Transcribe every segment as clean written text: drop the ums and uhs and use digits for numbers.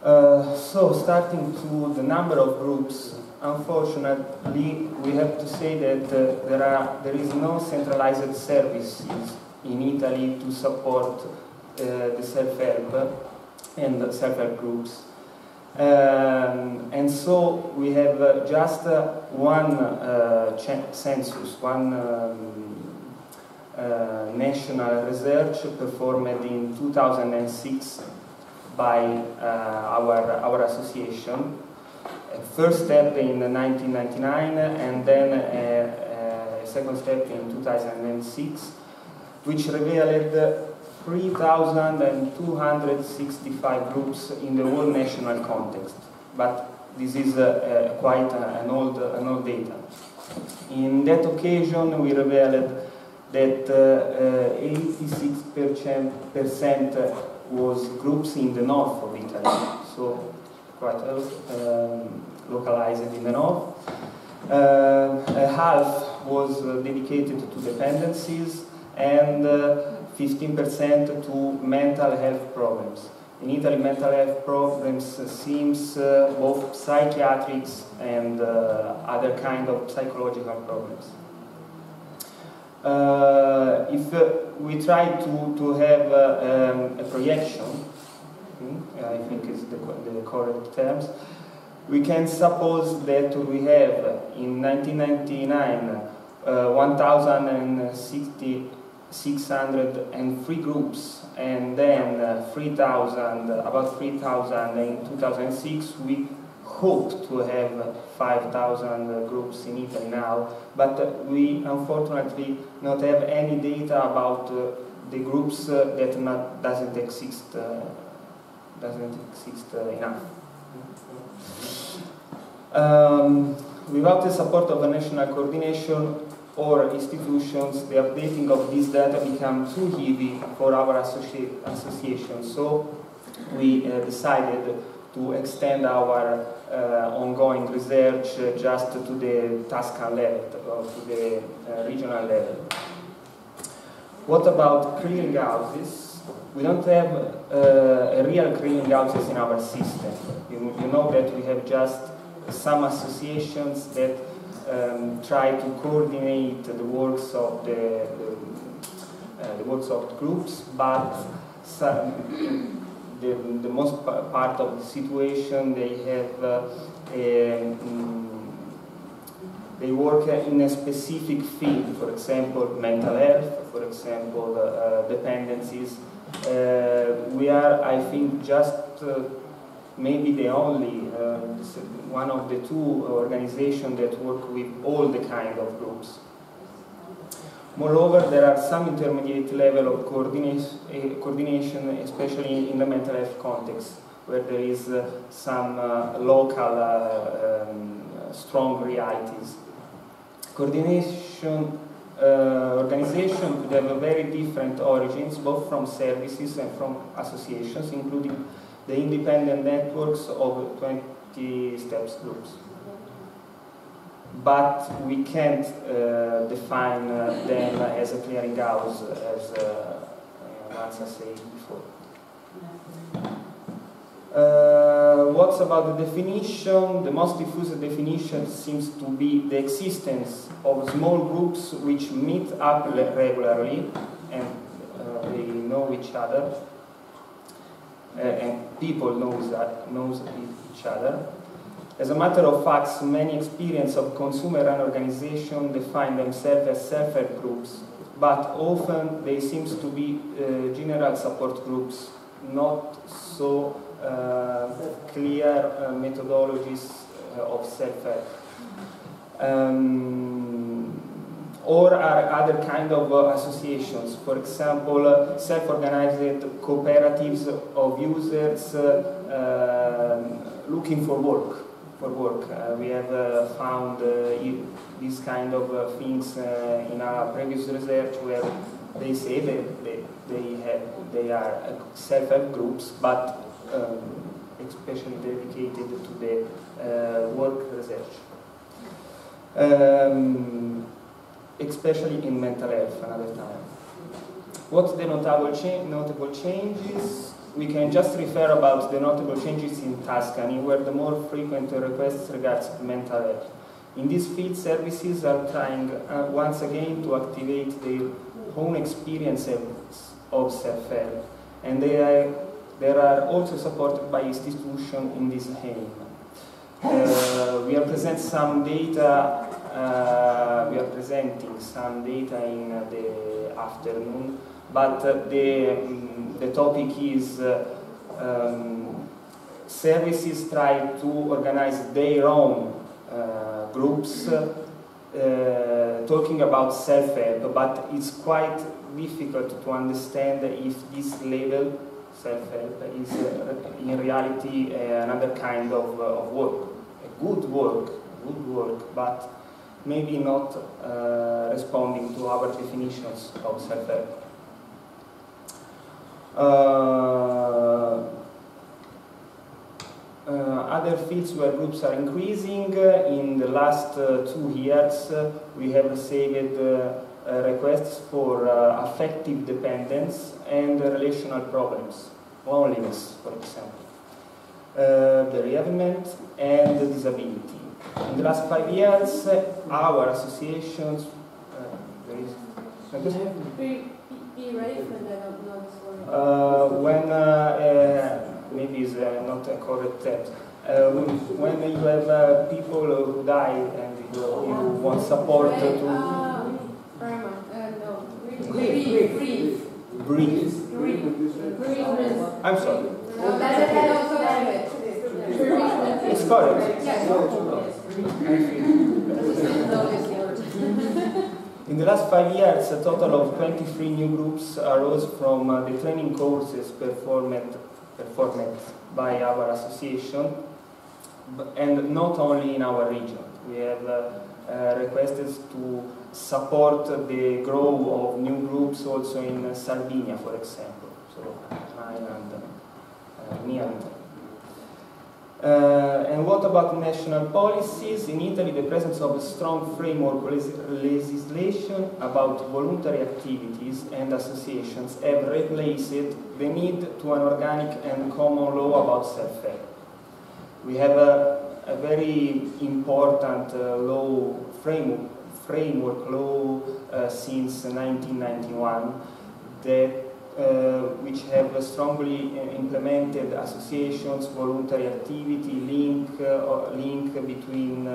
So, starting to the number of groups, unfortunately, we have to say that there is no centralized services in Italy to support the self-help and self-help groups. And so we have just one census, one national research performed in 2006 by our association. First step in 1999 and then a second step in 2006, which revealed 3,265 groups in the whole national context. But this is quite an old data. In that occasion, we revealed that 86% was groups in the north of Italy, so quite localized in the north. Half was dedicated to dependencies and 15% to mental health problems. In Italy, mental health problems seems both psychiatric and other kind of psychological problems. If we try to have a projection, I think is the correct terms, we can suppose that we have in 1999 1,603 groups, and then about 3,000 in 2006. We hope to have 5,000 groups in Italy now, but we unfortunately not have any data about the groups that doesn't exist enough. Without the support of a national coordination or institutions, the updating of this data becomes too heavy for our association. So we decided to extend our ongoing research just to the Tuscan level, or to the regional level. What about clearinghouses? We don't have a real clearinghouses in our system. You know that we have just some associations that try to coordinate the works of the works of groups, but the most part of the situation they have they work in a specific field. For example, mental health. For example, dependencies. We are, I think, just maybe the only one of the two organizations that work with all the kind of groups. Moreover, there are some intermediate level of coordination, especially in the mental health context, where there is some local strong realities. Coordination organization could have very different origins, both from services and from associations, including the independent networks of 20 steps groups. But we can't define them as a clearinghouse, as once I said before. What's about the definition? The most diffuse definition seems to be the existence of small groups which meet up regularly and they know each other, and people knows each other. As a matter of fact, many experience of consumer-run organizations define themselves as self-help groups, but often they seem to be general support groups, not so clear methodologies of self-help. Or are other kind of associations, for example, self-organized cooperatives of users looking for work. We have found these kind of things in our previous research, where they say that they are self-help groups, but especially dedicated to the work research, especially in mental health another time. What's the notable changes? we can just refer about the notable changes in Tuscany, where the more frequent requests regards mental health. In this field, services are trying once again to activate their own experiences of self-help, and they are also supported by institutions in this aim. We are presenting some data. We are presenting some data in the afternoon, but the topic is services try to organize their own groups talking about self-help, but it's quite difficult to understand if this level self-help is in reality another kind of work, a good work, but maybe not responding to our definitions of self-help. Other fields where groups are increasing, in the last 2 years we have received requests for affective dependence and relational problems, loneliness, for example, bereavement and disability. In the last 5 years, our associations... Be ready for that. Maybe it's not a correct term. When you have people who die and you want support to... Breathe. I'm sorry. It's correct. In the last 5 years, a total of 23 new groups arose from the training courses performed by our association, and not only in our region. We have requested to support the growth of new groups also in Sardinia, for example, so an island near Italy. And what about national policies? In Italy, the presence of a strong framework legislation about voluntary activities and associations have replaced the need to an organic and common law about self-help. We have a very important law framework law since 1991 that which have strongly implemented associations, voluntary activity, link between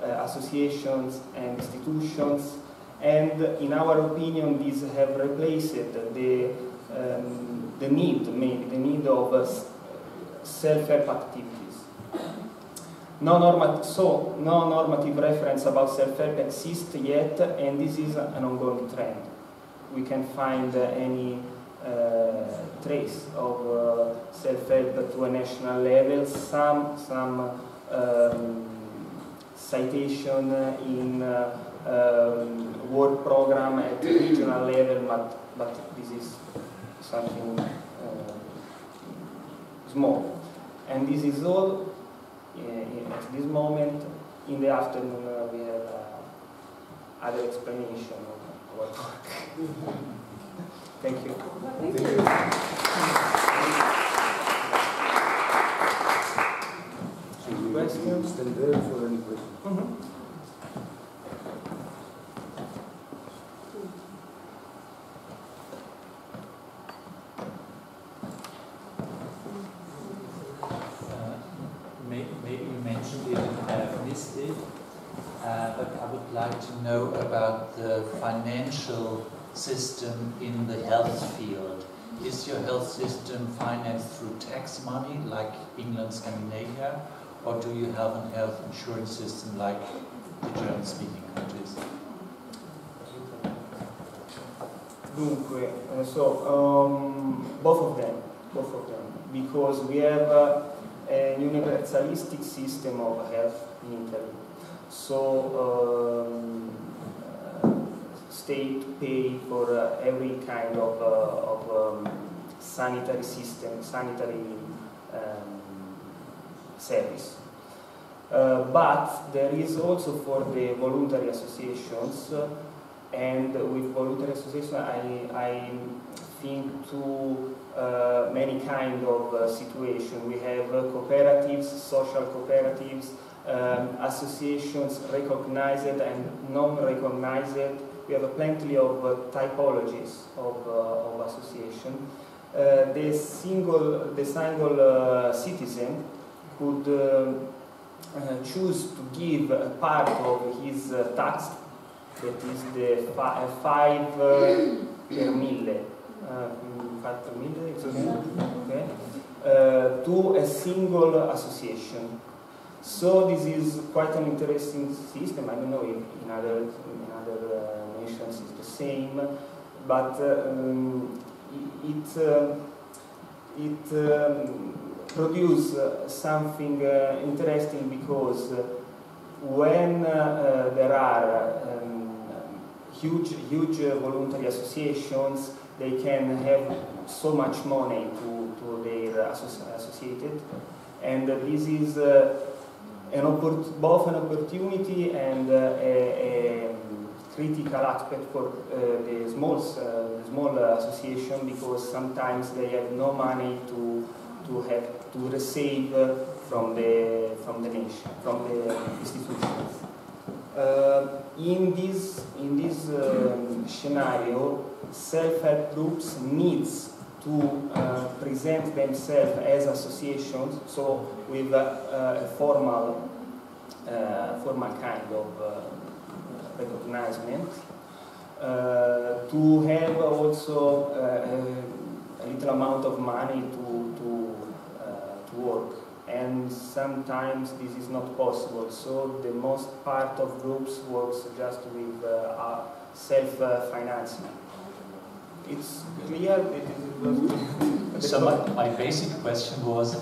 associations and institutions, and in our opinion these have replaced the need of self-help activities. No normative reference about self-help exists yet, and this is an ongoing trend. We can find any trace of self-help to a national level, some citation in work program at regional level, but this is something small. And this is all at this moment. In the afternoon we have other explanation of our work. Thank you. Thank you. Questions? Stand there for any questions. Maybe you mentioned it and I have missed it, but I would like to know about the financial system in the health field. Is your health system financed through tax money like England, Scandinavia, or do you have an health insurance system like the German-speaking countries? Dunque, both of them, because we have a universalistic system of health in Italy. So state pay for every kind of sanitary system, sanitary service. But there is also for the voluntary associations, and with voluntary associations I think to many kind of situations. We have cooperatives, social cooperatives, associations recognized and non-recognized. We have plenty of typologies of association. The single citizen could choose to give a part of his tax, that is the 5 per mille, 5 per mille, it's okay, to a single association. So this is quite an interesting system. I don't know if in other nations it's the same, but it produces something interesting, because when there are huge voluntary associations, they can have so much money to their associated, and this is both an opportunity and a critical aspect for the small association, because sometimes they have no money to receive from the nation, from the institutions. In this scenario, self-help groups needs to present themselves as associations, so with a formal kind of recognition, to have also a little amount of money to work, and sometimes this is not possible. So the most part of groups works just with self-financing. It's clear. So my basic question was,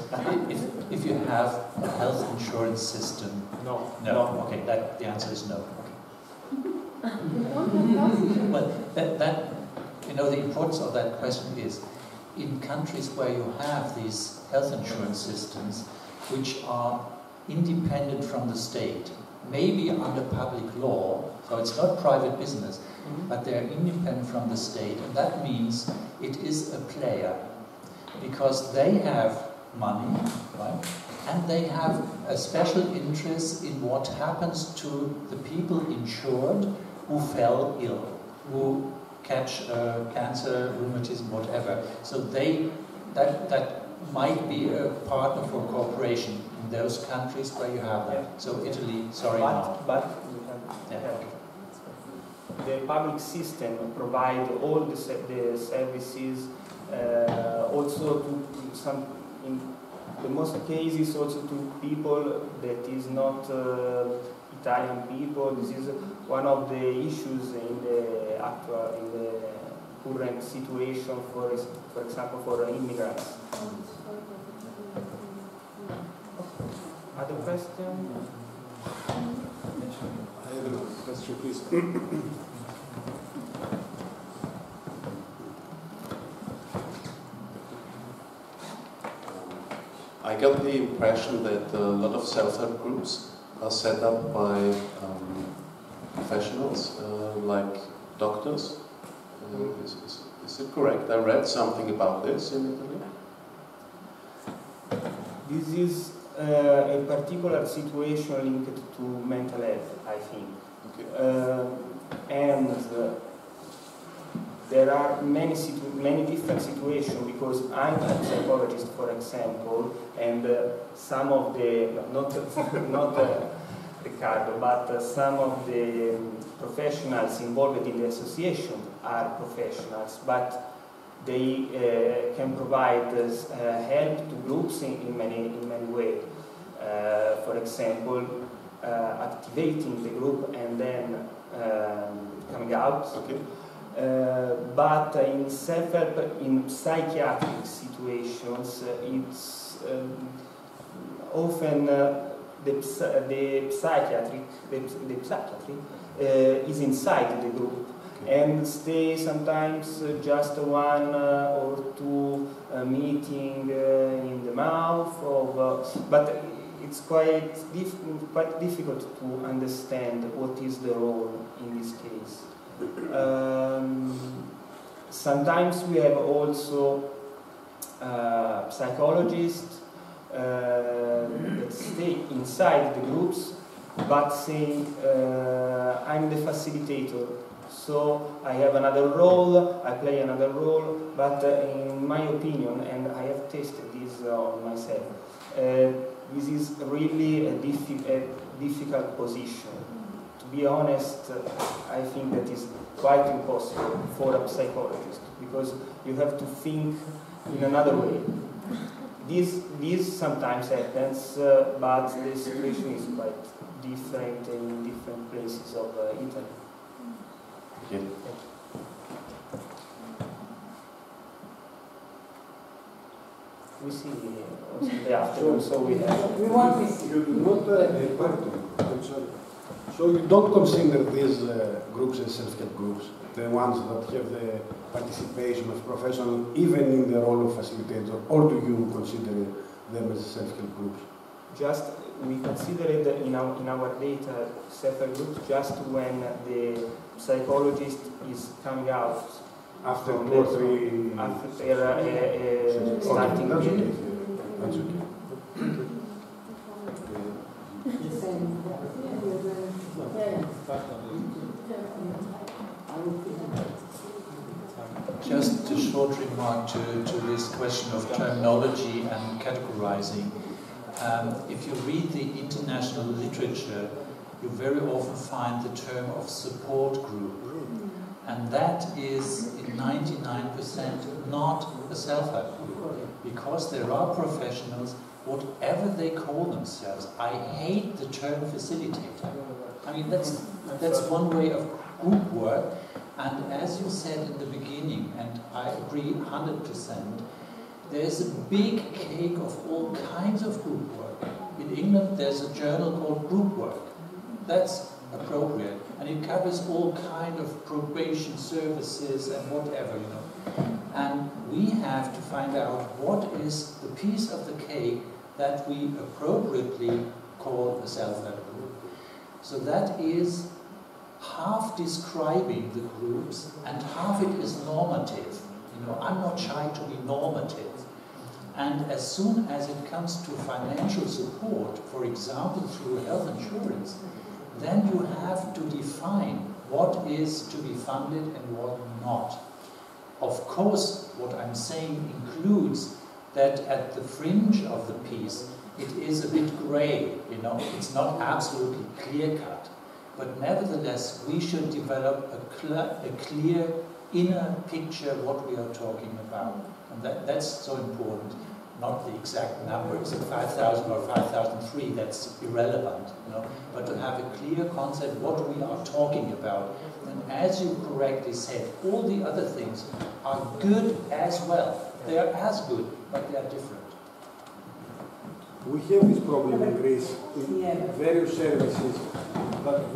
if you have a health insurance system. No. Okay, the answer is no. Okay. Well, the importance of that question is, in countries where you have these health insurance systems, which are independent from the state, maybe under public law, so it's not private business, but they're independent from the state, and that means it is a player, because they have money, right? And they have a special interest in what happens to the people insured who fell ill, who catch cancer, rheumatism, whatever. So that might be a partner for cooperation in those countries where you have that. So Italy, sorry, not. But the public system provide all the services, also to some, in the most cases, also to people that is not Italian people. This is one of the issues in the current situation, for example, for immigrants. Other question? I have a question, please. I got the impression that a lot of self-help groups are set up by professionals like doctors. Is it correct? I read something about this in Italy. This is a particular situation linked to mental health, I think. Okay. And there are many different situations, because I'm a psychologist, for example, and some of the, not Riccardo, but some of the professionals involved in the association are professionals, but they can provide help to groups in many ways. For example, activating the group and then coming out. Okay. But in self-help, in psychiatric situations, it's often the psychiatry is inside the group. And stay sometimes just one or two meeting in the mouth, but it's quite difficult to understand what is the role in this case. Sometimes we have also psychologists that stay inside the groups, but say, I'm the facilitator, so I have another role, I play another role, but in my opinion, and I have tested this on myself, this is really a difficult position. To be honest, I think that is quite impossible for a psychologist, because you have to think in another way. This sometimes happens, but the situation is quite different in different places of Italy. Yeah. We see also the afternoon, so we have. We want this. You do not. I'm sorry. So you don't consider these groups as self-help groups, the ones that have the participation of professionals, even in the role of facilitator, or do you consider them as self-help groups? Just we consider it in our data self-help groups just when the psychologist is coming out After from 2 or 3 after Okay, starting. that's okay. That's okay. Just a short remark to this question of terminology and categorizing. If you read the international literature, you very often find the term of support group. And that is, in 99%, not a self-help group. Because there are professionals, whatever they call themselves. I hate the term facilitator. I mean, that's one way of group work. And as you said in the beginning, and I agree 100%, there's a big cake of all kinds of group work. In England, there's a journal called Group Work. That's appropriate. And it covers all kind of probation services and whatever, you know. And we have to find out what is the piece of the cake that we appropriately call a self-help group. So that is half describing the groups and half it is normative. You know, I'm not shy to be normative. And as soon as it comes to financial support, for example through health insurance, then you have to define what is to be funded and what not. Of course, what I'm saying includes that at the fringe of the piece, it is a bit grey, you know, it's not absolutely clear-cut. But nevertheless, we should develop a clear inner picture of what we are talking about. And that's so important. Not the exact numbers, 5,000 or 5,003, that's irrelevant, you know, but to have a clear concept what we are talking about. And as you correctly said, all the other things are good as well. They are as good, but they are different. We have this problem in Greece in various services, but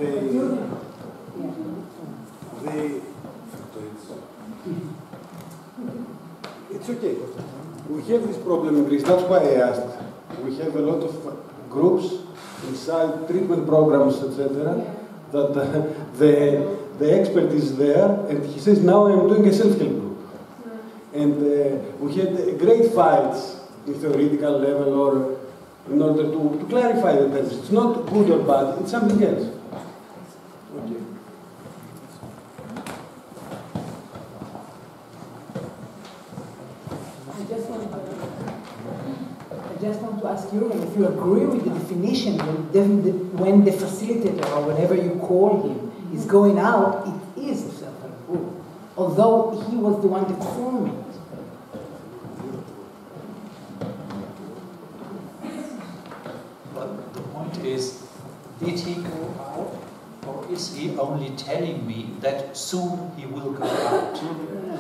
it's okay. We have this problem in Greece, that's why I asked. We have a lot of groups inside treatment programs, etc. That the expert is there and he says, now I'm doing a self-help group. And we had great fights in theoretical level or in order to clarify the terms. It's not good or bad, it's something else. Okay. I just want to ask you if you agree with the definition when the facilitator or whenever you call him is going out, it is a self-help group, although he was the one that formed it. But the point is, did he go out, or is he only telling me that soon he will go out?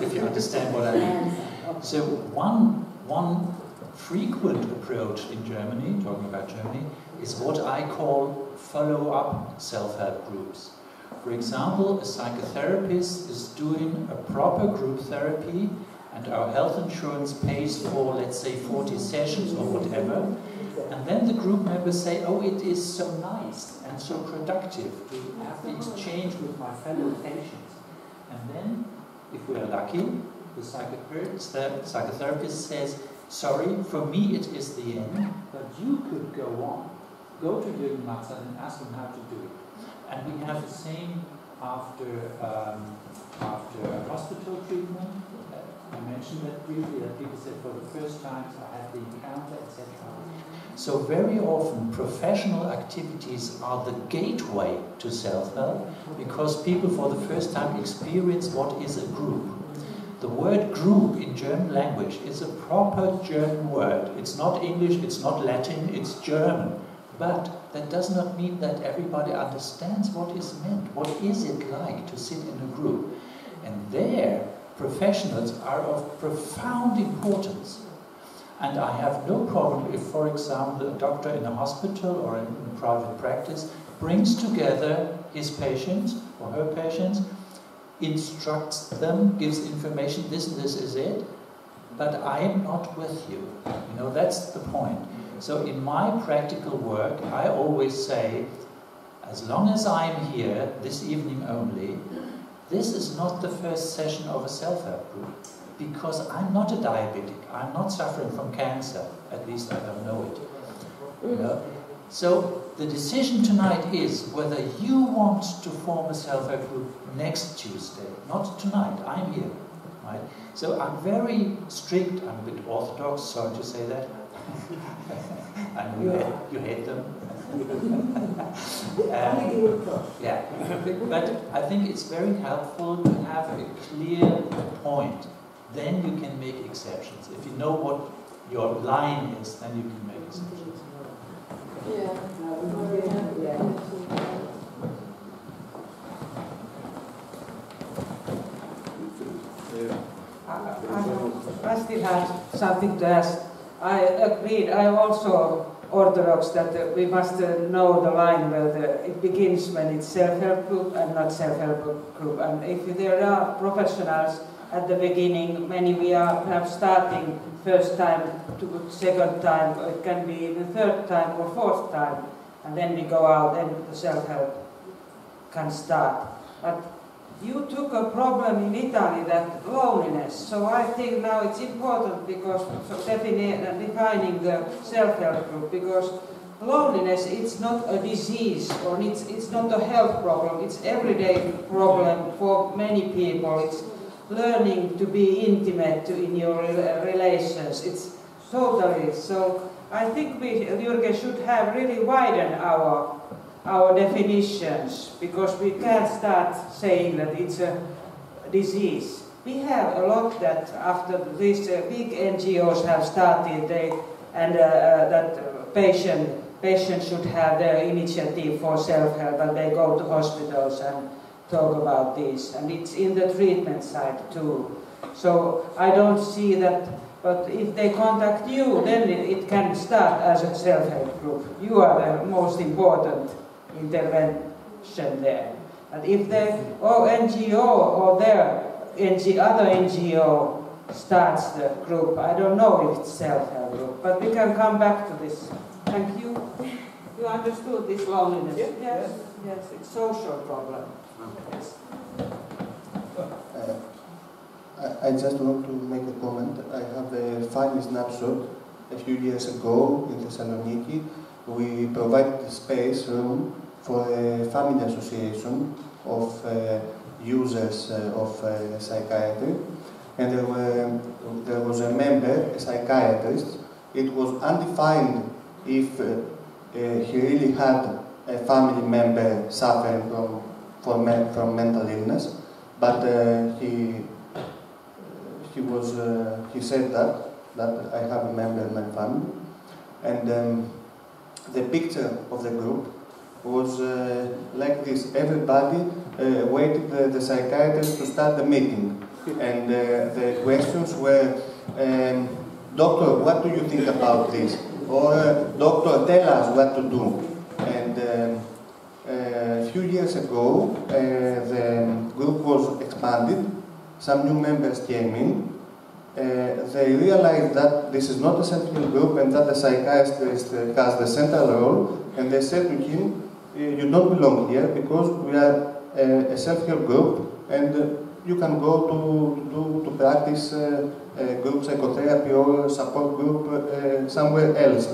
If you understand what I mean. So one frequent approach in Germany, talking about Germany, is what I call follow-up self-help groups. For example, a psychotherapist is doing a proper group therapy and our health insurance pays for, let's say, 40 sessions or whatever, and then the group members say, oh, it is so nice and so productive to have the exchange with my fellow patients. And then, if we are lucky, the psychotherapist says, sorry, for me it is the end, but you could go on. Go to Jürgen Matzan and ask him how to do it. And we have the same after hospital treatment. I mentioned that briefly, that people said for the first time I had the encounter, etc. So very often professional activities are the gateway to self-help, because people for the first time experience what is a group. The word group in German language is a proper German word. It's not English, it's not Latin, it's German. But that does not mean that everybody understands what is meant. What is it like to sit in a group? And there, professionals are of profound importance. And I have no problem if, for example, a doctor in a hospital or in a private practice brings together his patients or her patients, instructs them, gives information, this and this is it, but I am not with you. You know, that's the point. So in my practical work, I always say, as long as I'm here, this evening only, this is not the first session of a self-help group, because I'm not a diabetic, I'm not suffering from cancer, at least I don't know it. You know? So the decision tonight is whether you want to form a self-help group next Tuesday, not tonight, I'm here. Right? So I'm very strict, I'm a bit orthodox, sorry to say that. I know you hate them. Yeah, but I think it's very helpful to have a clear point. Then you can make exceptions. If you know what your line is, then you can make exceptions. I still have something to ask. I agreed. I am also orthodox that we must know the line where it begins when it's self-help group and not self-help group. And if there are professionals at the beginning, many we are perhaps starting first time to second time, or it can be the third time or fourth time, and then we go out and the self-help can start. But you took a problem in Italy, that loneliness. So I think now it's important because defining the self-help group, because loneliness, it's not a disease or it's not a health problem. It's everyday problem for many people. It's learning to be intimate in your relations. It's totally so. I think Jürgen should have really widen our definitions, because we can't start saying that it's a disease. We have a lot that after these big NGOs have started, that patients should have their initiative for self-help, and they go to hospitals and talk about this, and it's in the treatment side too. So I don't see that, but if they contact you, then it can start as a self-help group. You are the most important intervention there. And if the NGO or their other NGO starts the group, I don't know if it's self-help group, but we can come back to this. Thank you. You understood this loneliness? Yes. Yes, it's a social problem. Yes. I just want to make a comment. I have a funny snapshot. A few years ago in Thessaloniki, we provided a space room for a family association of users of psychiatry, and there was a member, a psychiatrist. It was undefined if he really had a family member suffering from mental illness, but he said that I have a member in my family, and the picture of the group was like this. Everybody waited the psychiatrist to start the meeting, and the questions were, doctor, what do you think about this? Or doctor, tell us what to do. And a few years ago, the group was expanded. Some new members came in. They realized that this is not a self-help group and that the psychiatrist has the central role, and they said to him, you don't belong here because we are a self-help group, and you can go to practice group psychotherapy or support group somewhere else.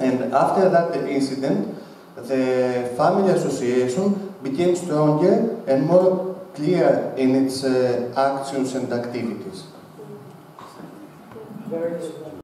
And after that incident, the family association became stronger and more clear in its actions and activities. Very good.